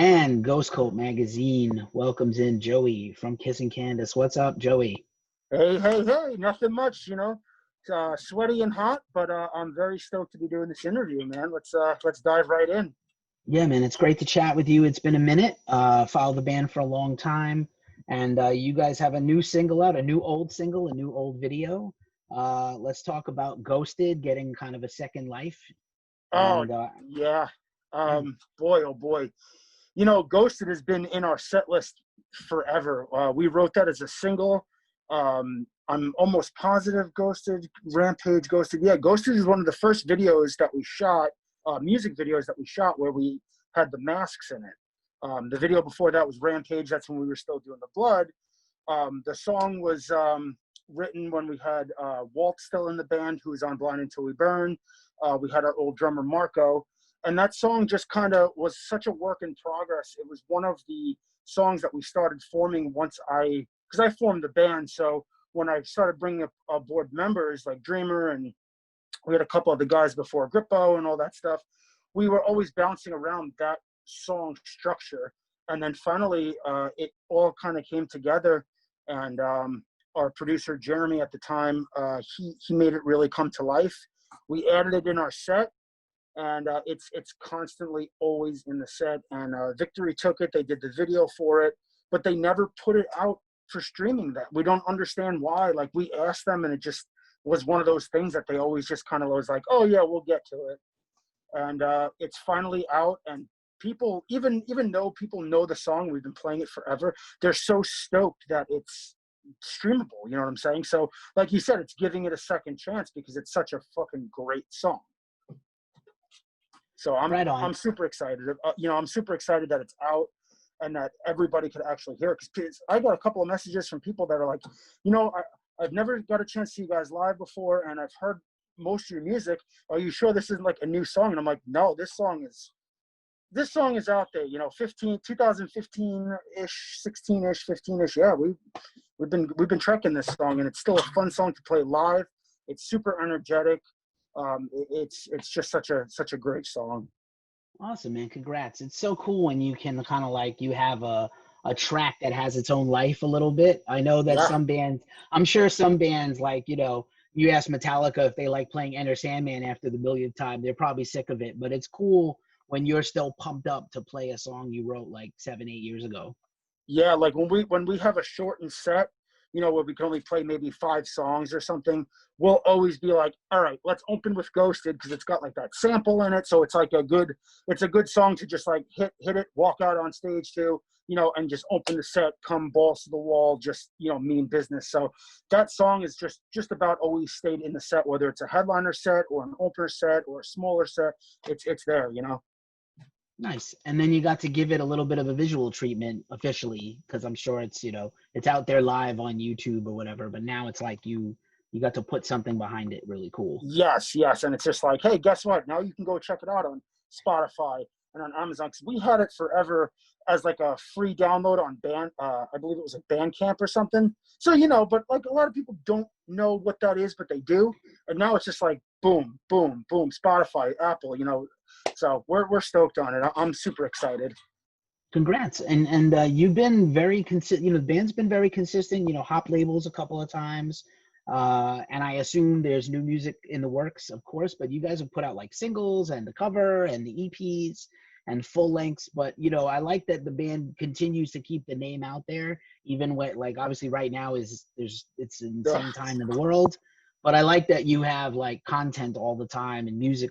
And Ghost Cult Magazine welcomes in Joey from Kissing Candice. What's up, Joey? Hey, nothing much, It's sweaty and hot, but I'm very stoked to be doing this interview, man. Let's dive right in. Yeah, man, it's great to chat with you. It's been a minute. Followed the band for a long time, and you guys have a new single out, a new old single, a new old video. Let's talk about Ghosted getting kind of a second life. Oh, And yeah. yeah, Boy, oh boy. Ghosted has been in our set list forever. We wrote that as a single. I'm almost positive Ghosted, Rampage Ghosted. Yeah, Ghosted is one of the first videos that we shot, music videos that we shot where we had the masks in it. The video before that was Rampage. That's when we were still doing the blood. The song was written when we had Walt still in the band, who was on Blind Until We Burn. We had our old drummer, Marco. And that song just kind of was such a work in progress. It was one of the songs that we started forming because I formed the band. So when I started bringing up aboard members like Dreamer, and we had a couple of the guys before, Grippo and all that stuff, we were always bouncing around that song structure. And then finally, it all kind of came together. And our producer, Jeremy, at the time, he made it really come to life. We added it in our set. And it's constantly always in the set. And Victory took it. They did the video for it, but they never put it out for streaming. That we don't understand why. Like, we asked them, and it just was one of those things that they always just kind of was like, oh yeah, we'll get to it. And it's finally out, and people, even though people know the song, we've been playing it forever, they're so stoked that it's streamable. You know what I'm saying? So like you said, it's giving it a second chance because it's such a fucking great song. So right I'm on. super excited. I'm super excited that it's out and that everybody could actually hear it. Because I got a couple of messages from people that are like, I've never got a chance to see you guys live before, and I've heard most of your music. Are you sure this isn't like a new song? And I'm like, no, this song is out there. 2015-ish, 16-ish, 15-ish. Yeah, we've been trekking this song, and it's still a fun song to play live. It's super energetic. It's just such a great song. Awesome, man. Congrats. It's so cool when you can kind of like you have a track that has its own life a little bit. I know that Yeah. some bands, I'm sure some bands like, you ask Metallica if they like playing Enter Sandman after the millionth time, they're probably sick of it, but it's cool when you're still pumped up to play a song you wrote like 7, 8 years ago. Yeah, like when we have a shortened set, where we can only play maybe 5 songs or something, we'll always be like, all right, let's open with Ghosted because it's got like that sample in it. So it's like it's a good song to just like hit it, walk out on stage to, and just open the set, come balls to the wall, just, mean business. So that song is just about always stayed in the set, whether it's a headliner set or an opener set or a smaller set, it's there. Nice. And then you got to give it a little bit of a visual treatment officially, because I'm sure it's out there live on YouTube or whatever, but now it's like you got to put something behind it really cool. Yes. And it's just like, hey, guess what? Now you can go check it out on Spotify and on Amazon. Because we had it forever as like a free download on I believe it was a Bandcamp or something. So, but like a lot of people don't know what that is, but they do. And now it's just like, boom, boom, boom, Spotify, Apple, So we're stoked on it. I'm super excited. Congrats. And you've been very consistent, the band's been very consistent, hop labels a couple of times. And I assume there's new music in the works, of course, but you guys have put out like singles and the cover and the EPs and full lengths. But, I like that the band continues to keep the name out there, even when, like, obviously right now it's an insane time in the world. But I like that you have like content all the time and music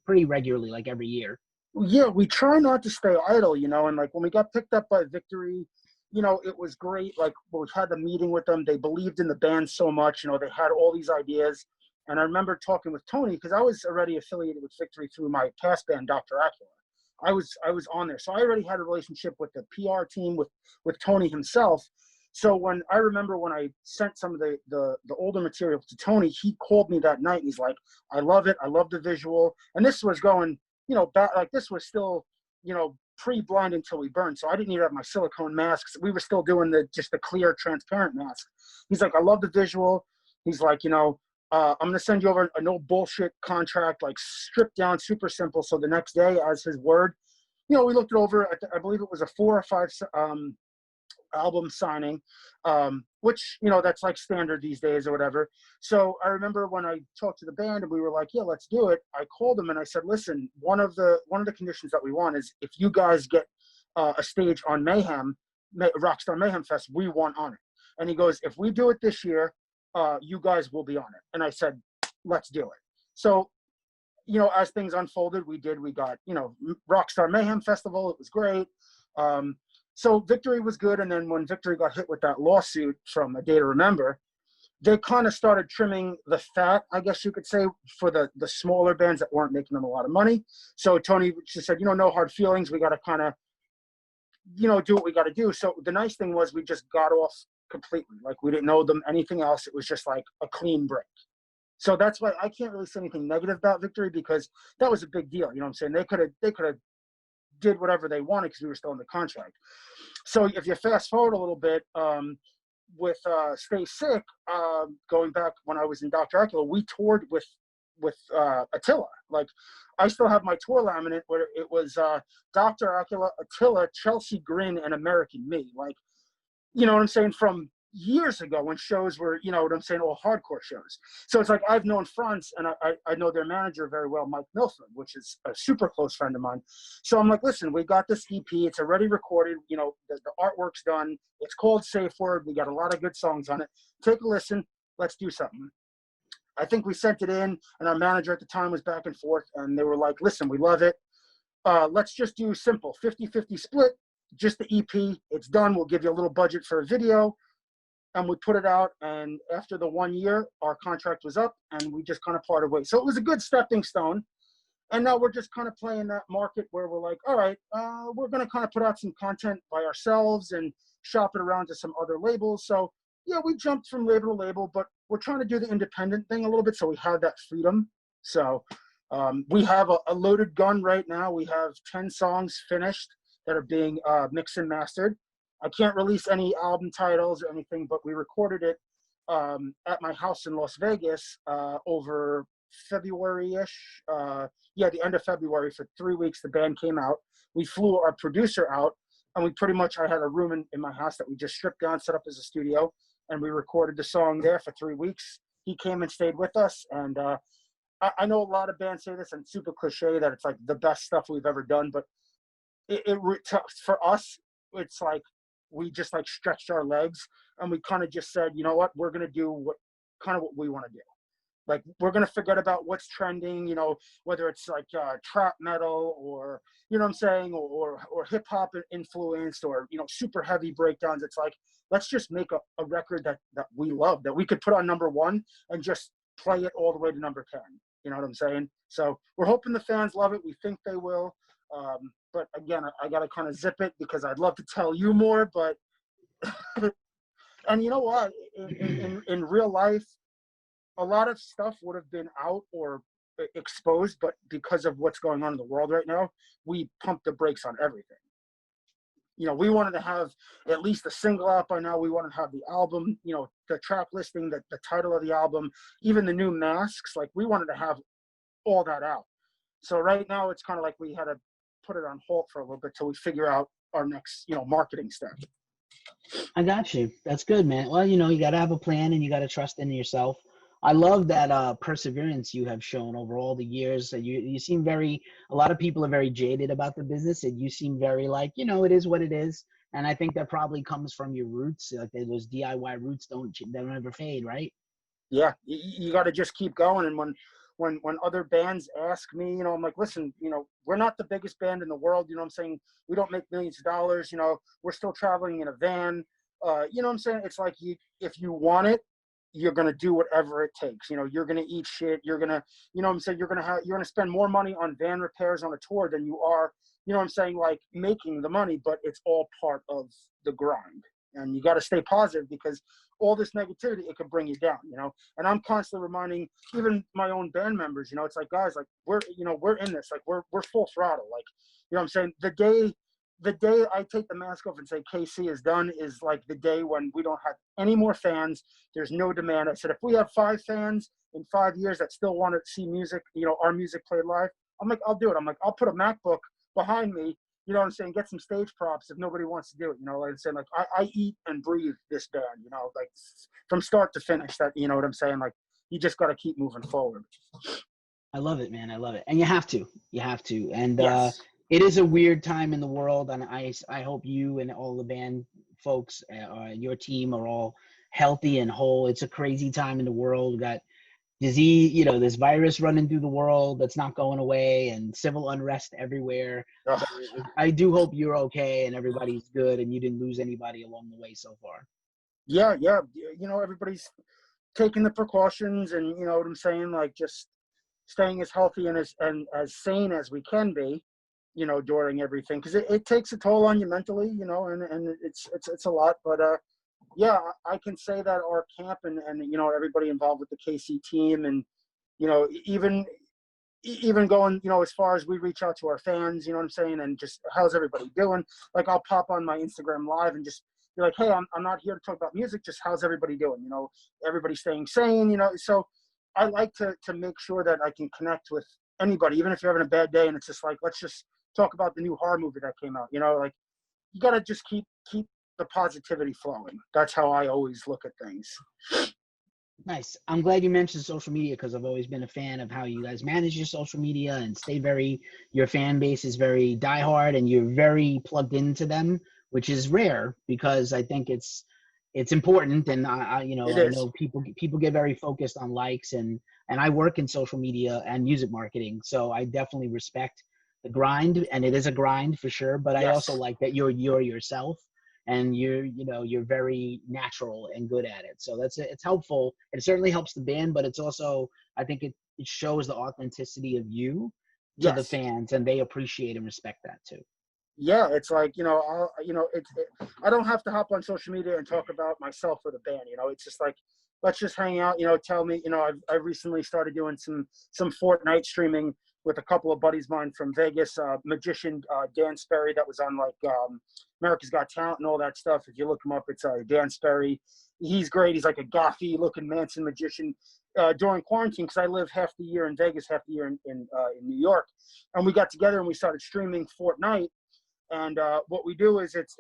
pretty regularly, like every year. Yeah, we try not to stay idle, and like when we got picked up by Victory, it was great. Like we had the meeting with them. They believed in the band so much, they had all these ideas. And I remember talking with Tony, because I was already affiliated with Victory through my past band, Dr. Acula. I was on there. So I already had a relationship with the PR team, with Tony himself. So when I sent some of the older material to Tony, he called me that night and he's like, I love it. I love the visual. And this was going, back, like this was still, pre-Blind Until We Burn. So I didn't even have my silicone masks. We were still doing just the clear, transparent mask. He's like, I love the visual. He's like, I'm going to send you over a no bullshit contract, like stripped down, super simple. So the next day, as his word, we looked it over. I believe it was a 4 or 5 album signing, which, that's like standard these days or whatever. So I remember when I talked to the band and we were like, yeah, let's do it. I called them and I said, listen, one of the conditions that we want is if you guys get a stage on Rockstar Mayhem Fest, we want on it. And he goes, if we do it this year, you guys will be on it. And I said, let's do it. So, as things unfolded, we got, Rockstar Mayhem Festival. It was great. So Victory was good. And then when Victory got hit with that lawsuit from A Day to Remember, they kind of started trimming the fat, I guess you could say, for the smaller bands that weren't making them a lot of money. So Tony just said, no hard feelings. We got to kind of, do what we got to do. So the nice thing was we just got off completely. Like, we didn't owe them anything else. It was just like a clean break. So that's why I can't really say anything negative about Victory, because that was a big deal. You know what I'm saying? They could have did whatever they wanted because we were still in the contract. So if you fast forward a little bit, with Stay Sick, going back when I was in Dr. Acula, we toured with Attila. Like, I still have my tour laminate where it was Dr. Acula, Attila, Chelsea Grin, and American Me. Like, you know what I'm saying? From years ago when shows were, all hardcore shows. So it's like, I've known Franz and I know their manager very well, Mike Milford, which is a super close friend of mine. So I'm like, listen, we got this EP. It's already recorded. The artwork's done. It's called Safe Word. We got a lot of good songs on it. Take a listen. Let's do something. I think we sent it in, and our manager at the time was back and forth, and they were like, listen, we love it. Let's just do simple 50-50 split, just the EP. It's done. We'll give you a little budget for a video. And we put it out, and after the 1 year, our contract was up, and we just kind of parted ways. So it was a good stepping stone. And now we're just kind of playing that market where we're like, all right, we're going to kind of put out some content by ourselves and shop it around to some other labels. So, yeah, we jumped from label to label, but we're trying to do the independent thing a little bit so we have that freedom. So we have a loaded gun right now. We have 10 songs finished that are being mixed and mastered. I can't release any album titles or anything, but we recorded it at my house in Las Vegas over February-ish. The end of February. For 3 weeks, the band came out. We flew our producer out, and I had a room in my house that we just stripped down, set up as a studio, and we recorded the song there for 3 weeks. He came and stayed with us, and I know a lot of bands say this, and it's super cliche that it's like the best stuff we've ever done, but for us, it's like, we just like stretched our legs, and we kind of just said, you know what, we're going to do what we want to do. Like, we're going to forget about what's trending, whether it's like trap metal or, you know what I'm saying, or hip hop influenced, or, super heavy breakdowns. It's like, let's just make a record that we love, that we could put on #1 and just play it all the way to number 10. You know what I'm saying? So we're hoping the fans love it. We think they will. But again, I got to kind of zip it because I'd love to tell you more, but, and you know what, in real life, a lot of stuff would have been out or exposed, but because of what's going on in the world right now, we pumped the brakes on everything. We wanted to have at least a single out by now. We wanted to have the album, the track listing, the title of the album, even the new masks. Like, we wanted to have all that out. So right now it's kind of like we had to put it on hold for a little bit till we figure out our next, marketing step. I got you. That's good, man. Well, you got to have a plan, and you got to trust in yourself. I love that perseverance you have shown over all the years. You seem a lot of people are very jaded about the business, and you seem very like, it is what it is. And I think that probably comes from your roots. Like, those DIY roots don't ever fade, right? Yeah, you got to just keep going. And when other bands ask me, I'm like, listen, we're not the biggest band in the world. You know what I'm saying? We don't make millions of dollars. We're still traveling in a van. You know what I'm saying? It's like, if you want it, you're going to do whatever it takes. You're going to eat shit. You're going to, you know what I'm saying? You're going to spend more money on van repairs on a tour than you are, you know what I'm saying? Like, making the money, but it's all part of the grind. And you got to stay positive, because all this negativity, it can bring you down, and I'm constantly reminding even my own band members, it's like, guys, like, we're in this, like, we're full throttle. Like, you know what I'm saying? The day I take the mask off and say KC is done is like the day when we don't have any more fans. There's no demand. I said, if we have 5 fans in 5 years that still want to see music, our music played live, I'm like, I'll do it. I'm like, I'll put a MacBook behind me, you know what I'm saying, get some stage props if nobody wants to do it. You know, like I'm saying, like I eat and breathe this band, you know, like from start to finish. That, you know what I'm saying, like you just got to keep moving forward. I love it, man. I love it. And you have to. You have to. And Yes. it is a weird time in the world. And I hope you and all the band folks, your team are all healthy and whole. It's a crazy time in the world. We got disease, you know, this virus running through the world that's not going away, and civil unrest everywhere. Ugh. So I do hope you're okay and everybody's good and you didn't lose anybody along the way so far. Yeah. Yeah. You know, everybody's taking the precautions, and you know what I'm saying, like just staying as healthy and as sane as we can be, you know, during everything, because it takes a toll on you mentally, you know, and it's a lot. But yeah, I can say that our camp and you know, everybody involved with the KC team, and you know, even going, you know, as far as we reach out to our fans, you know what I'm saying, and just how's everybody doing? Like I'll pop on my Instagram live and just be like, hey, I'm not here to talk about music, just how's everybody doing? You know, everybody staying sane, you know. So I like to make sure that I can connect with anybody, even if you're having a bad day and it's just like, let's just talk about the new horror movie that came out. You know, like you got to just keep the positivity flowing. That's how I always look at things. Nice. I'm glad you mentioned social media because I've always been a fan of how you guys manage your social media and stay very, your fan base is very diehard and you're very plugged into them, which is rare because I think it's important. And you know, It I is. know people get very focused on likes, and I work in social media and music marketing. So I definitely respect the grind, and it is a grind for sure. But I also Yes. like that you're yourself, and you're very natural and good at it. So it's helpful. It certainly helps the band, but it's also, I think it shows the authenticity of you to the Yes. fans, and they appreciate and respect that too. Yeah, it's like, you know, I don't have to hop on social media and talk about myself or the band. You know, it's just like, let's just hang out. You know, tell me. You know, I recently started doing some Fortnite streaming with a couple of buddies of mine from Vegas. Magician Dan Sperry, that was on like America's Got Talent and all that stuff. If you look him up, it's Dan Sperry. He's great. He's like a gothy looking Manson magician. During quarantine, because I live half the year in Vegas, half the year in New York, and we got together and we started streaming Fortnite. And what we do is it's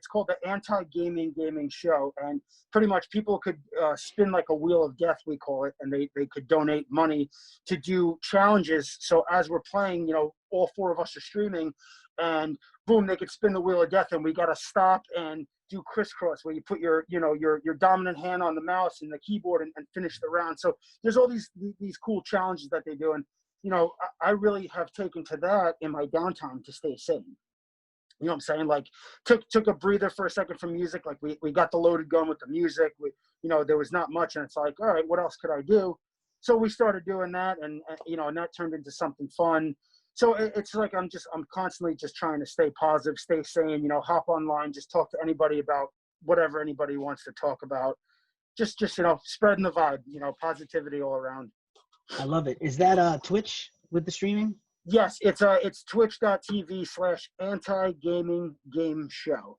called the Anti-Gaming Show, and pretty much people could spin like a wheel of death, we call it, and they could donate money to do challenges. So as we're playing, you know, all four of us are streaming, and boom, they could spin the wheel of death, and we got to stop and do crisscross, where you put your dominant hand on the mouse and the keyboard and finish the round. So there's all these cool challenges that they do, and you know, I really have taken to that in my downtime to stay sane. You know what I'm saying? Like took a breather for a second from music. Like we got the loaded gun with the music. You know, there was not much, and it's like, all right, what else could I do? So we started doing that, and you know, and that turned into something fun. So it's like I'm constantly just trying to stay positive, stay sane. You know, hop online, just talk to anybody about whatever anybody wants to talk about. Just you know, spreading the vibe. You know, positivity all around. I love it. Is that Twitch with the streaming? Yes, it's twitch.tv/anti-gaming game show.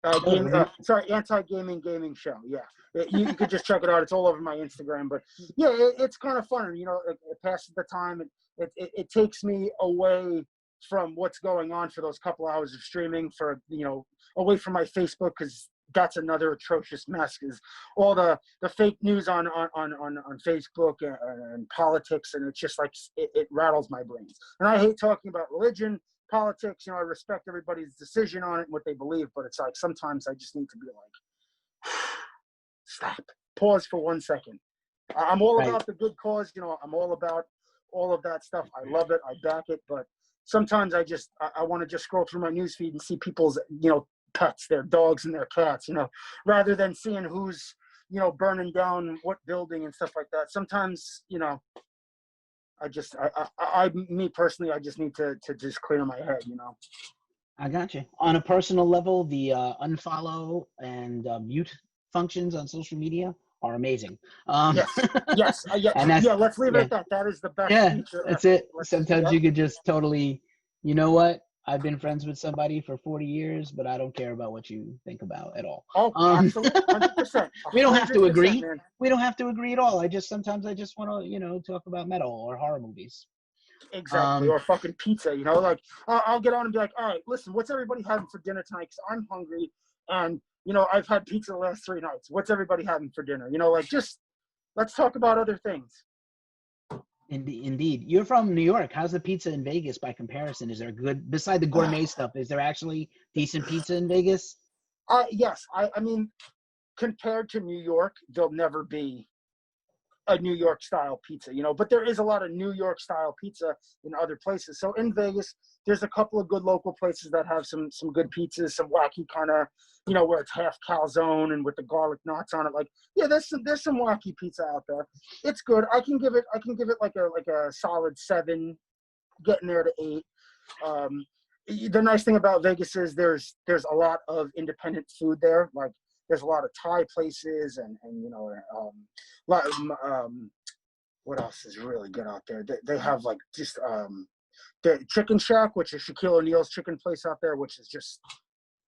Anti-gaming gaming show. Yeah, you could just check it out. It's all over my Instagram. But yeah, it's kind of fun. You know, it passes the time. It takes me away from what's going on for those couple hours of streaming, for, you know, away from my Facebook, because that's another atrocious mess, is all the fake news on Facebook and politics, and it's just like it rattles my brains. And I hate talking about religion, politics. You know, I respect everybody's decision on it and what they believe, but it's like sometimes I just need to be like, stop, pause for 1 second. I'm all Right. about the good cause. You know, I'm all about all of that stuff. I love it. I back it. But sometimes I want to just scroll through my newsfeed and see people's, you know, pets, their dogs and their cats, you know, rather than seeing who's, you know, burning down what building and stuff like that. Sometimes, you know, me personally, I just need to just clear my head, you know. I got you. On a personal level, the unfollow and mute functions on social media are amazing. Yes, yes, And that's, yeah. Let's leave it yeah, at that. That is the best yeah, feature that's ever. it. Sometimes you could just totally, you know what? I've been friends with somebody for 40 years, but I don't care about what you think about at all. Oh, absolutely, 100%, We don't have to 100%, agree. man. We don't have to agree at all. Sometimes I just want to, you know, talk about metal or horror movies. Exactly. Or fucking pizza, you know, like I'll get on and be like, all right, listen, what's everybody having for dinner tonight? Because I'm hungry, and you know, I've had pizza the last 3 nights. What's everybody having for dinner? You know, like, just let's talk about other things. Indeed. You're from New York. How's the pizza in Vegas by comparison? Is there good, beside the gourmet stuff, is there actually decent pizza in Vegas? Yes, I mean, compared to New York, there'll never be a New York style pizza, you know, but there is a lot of New York style pizza in other places. So in Vegas, there's a couple of good local places that have some good pizzas, some wacky kind of, you know, where it's half calzone and with the garlic knots on it. Like, yeah, there's some wacky pizza out there. It's good. I can give it like a solid 7, getting there to 8. The nice thing about Vegas is there's a lot of independent food there. Like, there's a lot of Thai places, and you know, lot of, what else is really good out there? They have like just the Chicken Shack, which is Shaquille O'Neal's chicken place out there, which is just,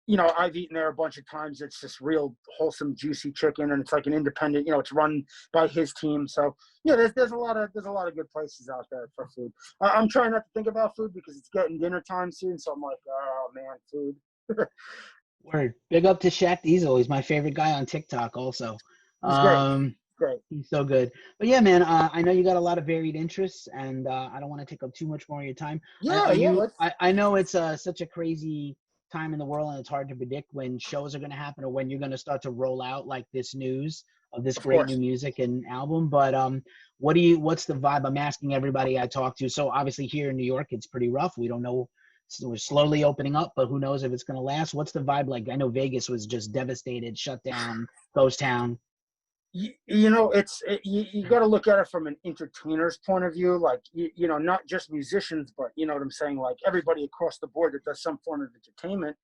you know, I've eaten there a bunch of times. It's just real wholesome, juicy chicken, and it's like an independent, you know, it's run by his team. So yeah, there's a lot of good places out there for food. I'm trying not to think about food because it's getting dinner time soon, so I'm like, oh man, food. Word. Big up to Shaq Diesel. He's my favorite guy on TikTok also. He's great. Great. He's so good. But yeah, man, I know you got a lot of varied interests, and I don't want to take up too much more of your time. Yeah. I know it's such a crazy time in the world, and it's hard to predict when shows are going to happen or when you're going to start to roll out like this news of this Of great course. new music and album. But what's the vibe? I'm asking everybody I talk to. So obviously here in New York, it's pretty rough. We don't know. So we're slowly opening up, but who knows if it's going to last? What's the vibe like? I know Vegas was just devastated, shut down, ghost town. You know, you got to look at it from an entertainer's point of view, like, you know, not just musicians, but you know what I'm saying, like everybody across the board that does some form of entertainment.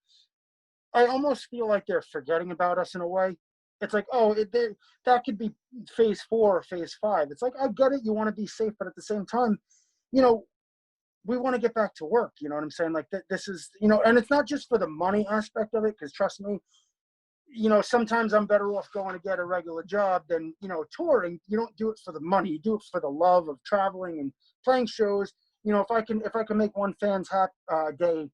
I almost feel like they're forgetting about us in a way. It's like, oh, that could be phase 4 or phase 5. It's like, I get it, you want to be safe, but at the same time, you know, we want to get back to work. You know what I'm saying? Like, this is, you know, and it's not just for the money aspect of it, because trust me, you know, sometimes I'm better off going to get a regular job than, you know, touring. You don't do it for the money. You do it for the love of traveling and playing shows. You know, if I can make one fan's day,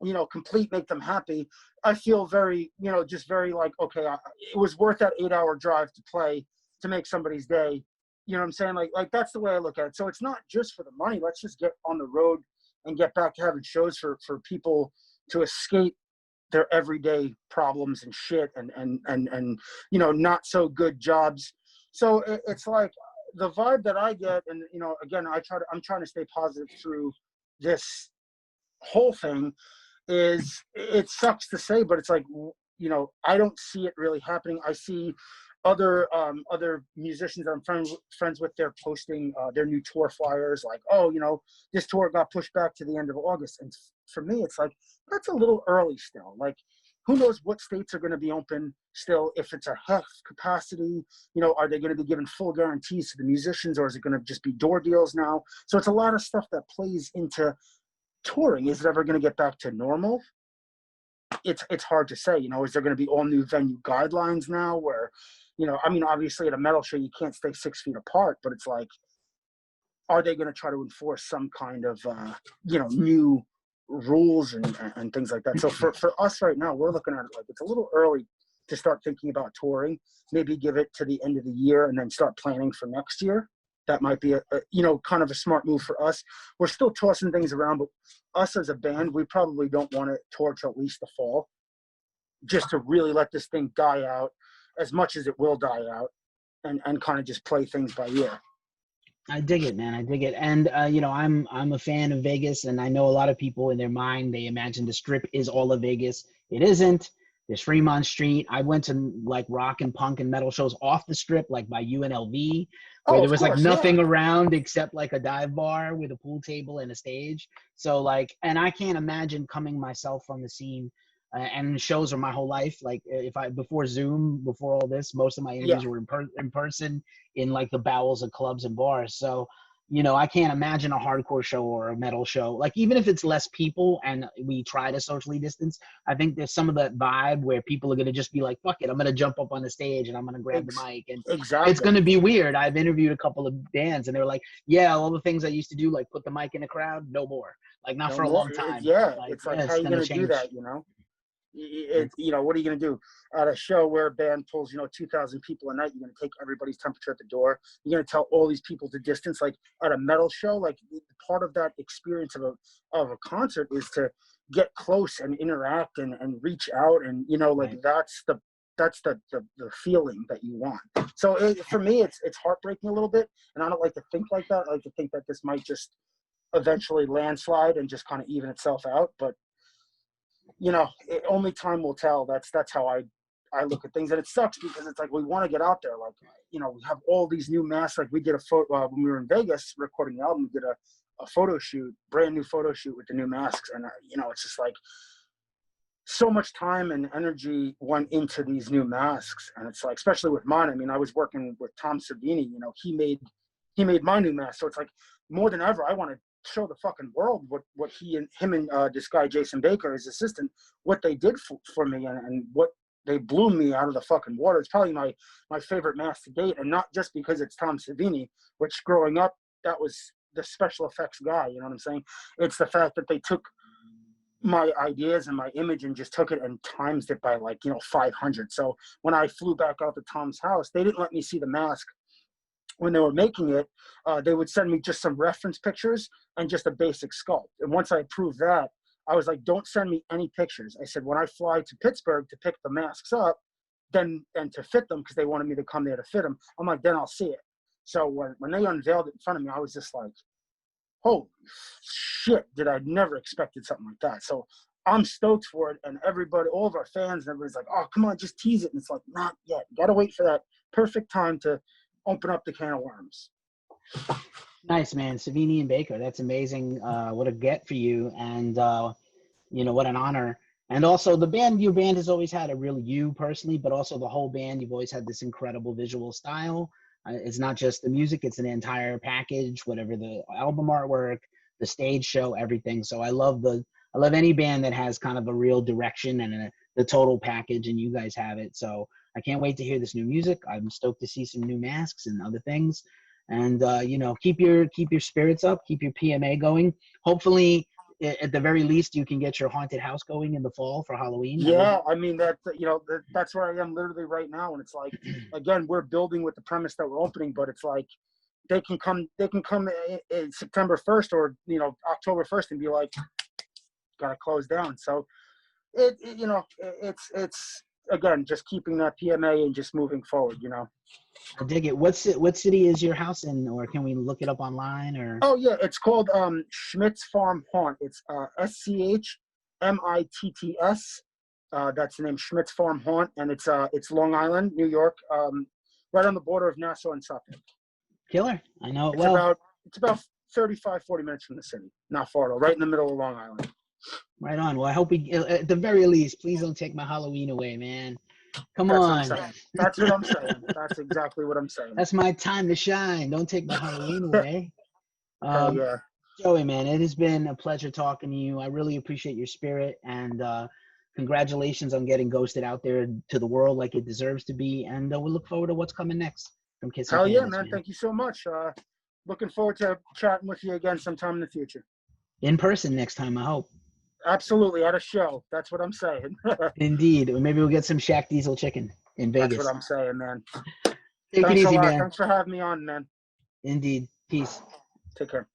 you know, complete, make them happy, I feel very, you know, just very like, okay, it was worth that 8-hour drive to play, to make somebody's day. You know what I'm saying? Like that's the way I look at it. So it's not just for the money. Let's just get on the road and get back to having shows for people to escape their everyday problems and shit, and you know, not so good jobs. So it's like the vibe that I get, and you know, again, I'm trying to stay positive through this whole thing. Is, it sucks to say, but it's like, you know, I don't see it really happening. I see other musicians that I'm friends with, they're posting their new tour flyers, like, oh, you know, this tour got pushed back to the end of August. And for me, it's like, that's a little early still. Like, who knows what states are going to be open still, if it's a half capacity, you know, are they going to be giving full guarantees to the musicians, or is it going to just be door deals now? So it's a lot of stuff that plays into touring. Is it ever going to get back to normal? It's hard to say. You know, is there going to be all new venue guidelines now where, you know, I mean, obviously at a metal show you can't stay 6 feet apart, but it's like, are they going to try to enforce some kind of you know, new rules and things like that? So for us right now, we're looking at it like it's a little early to start thinking about touring. Maybe give it to the end of the year and then start planning for next year. That might be a you know, kind of a smart move for us. We're still tossing things around, but us as a band, we probably don't want to tour till at least the fall, just to really let this thing die out as much as it will die out, and kind of just play things by ear. I dig it, man. I dig it. And you know, I'm a fan of Vegas, and I know a lot of people in their mind, they imagine the Strip is all of Vegas. It isn't. There's Fremont Street. I went to like rock and punk and metal shows off the Strip, like by UNLV, where Oh, there of was like course, yeah. nothing around except like a dive bar with a pool table and a stage. So like, and I can't imagine coming myself from the scene. And shows are my whole life. Like if I, before Zoom, before all this, most of my Yeah. interviews were in person in like the bowels of clubs and bars. So you know, I can't imagine a hardcore show or a metal show. Like, even if it's less people and we try to socially distance, I think there's some of that vibe where people are going to just be like, fuck it, I'm going to jump up on the stage and I'm going to grab the mic. And it's Exactly. going to be weird. I've interviewed a couple of bands and they were like, yeah, all the things I used to do, like put the mic in the crowd, no more. Like, not No for a more. long time. Yeah, Like, it's like, yeah, how it's are you going to going to do change. that, you know? You know, what are you going to do at a show where a band pulls, you know, 2,000 people a night? You're going to take everybody's temperature at the door. You're going to tell all these people to distance. Like at a metal show, like part of that experience of a concert is to get close and interact and reach out. And, you know, like Right. that's the feeling that you want. So for me, it's heartbreaking a little bit. And I don't like to think like that. I like to think that this might just eventually landslide and just kind of even itself out. But you know, only time will tell. That's how I look at things, and it sucks because it's like we want to get out there. Like, you know, we have all these new masks. Like we did a photo when we were in Vegas recording the album. We did a photo shoot, brand new photo shoot with the new masks, and you know, it's just like so much time and energy went into these new masks, and it's like, especially with mine. I mean, I was working with Tom Savini. You know, he made my new mask, so it's like more than ever, I want to show the fucking world what him and this guy Jason Baker, his assistant, what they did for me, and what they blew me out of the fucking water. It's probably my favorite mask to date, and not just because it's Tom Savini, which growing up that was the special effects guy. You know what I'm saying? It's the fact that they took my ideas and my image and just took it and times it by, like, you know, 500. So when I flew back out to Tom's house, they didn't let me see the mask when they were making it. They would send me just some reference pictures and just a basic sculpt. And once I approved that, I was like, don't send me any pictures. I said, when I fly to Pittsburgh to pick the masks up, then, and to fit them, because they wanted me to come there to fit them, I'm like, then I'll see it. So when they unveiled it in front of me, I was just like, holy shit, did I never expected something like that. So I'm stoked for it. And everybody, all of our fans, and everybody's like, oh, come on, just tease it. And it's like, not yet. You got to wait for that perfect time to open up the can of worms. Nice, man. Savini and Baker. That's amazing. What a get for you. And, you know, what an honor. And also your band has always had a real you personally, but also the whole band. You've always had this incredible visual style. It's not just the music, it's an entire package, whatever the album artwork, the stage show, everything. So I love any band that has kind of a real direction and the total package, and you guys have it. So I can't wait to hear this new music. I'm stoked to see some new masks and other things. And you know, keep your spirits up, keep your PMA going. Hopefully, at the very least, you can get your haunted house going in the fall for Halloween. Yeah, I mean, you know, that's where I am literally right now. And it's like, again, we're building with the premise that we're opening, but it's like they can come in September 1st or, you know, October 1st and be like, gotta close down. So you know, it's again just keeping that PMA and just moving forward, you know. I dig it. What city is your house in, or can we look it up online? Or Oh yeah, it's called Schmitz Farm Haunt. It's SCHMITTS. That's the name, Schmitz Farm Haunt, and it's Long Island, New York, right on the border of Nassau and Suffolk. killer. I know it It's well. about 35-40 minutes from the city, not far at all, right in the middle of Long Island. Right on. Well, I hope at the very least, please don't take my Halloween away, man. Come That's what I'm on. saying. That's what I'm saying. That's exactly what I'm saying. That's my time to shine. Don't take my Halloween away. Hell yeah. Joey, man, it has been a pleasure talking to you. I really appreciate your spirit, and congratulations on getting Ghosted out there to the world like it deserves to be. And we'll look forward to what's coming next from Kissing Hell yeah, Candice, man. Thank you so much. Looking forward to chatting with you again sometime in the future. In person next time, I hope. Absolutely, at a show. That's what I'm saying. Indeed. Or maybe we'll get some Shack Diesel chicken in Vegas. That's what I'm saying, man. Take it Thanks easy, a lot. man. Thanks for having me on, man. Indeed. Peace. Take care.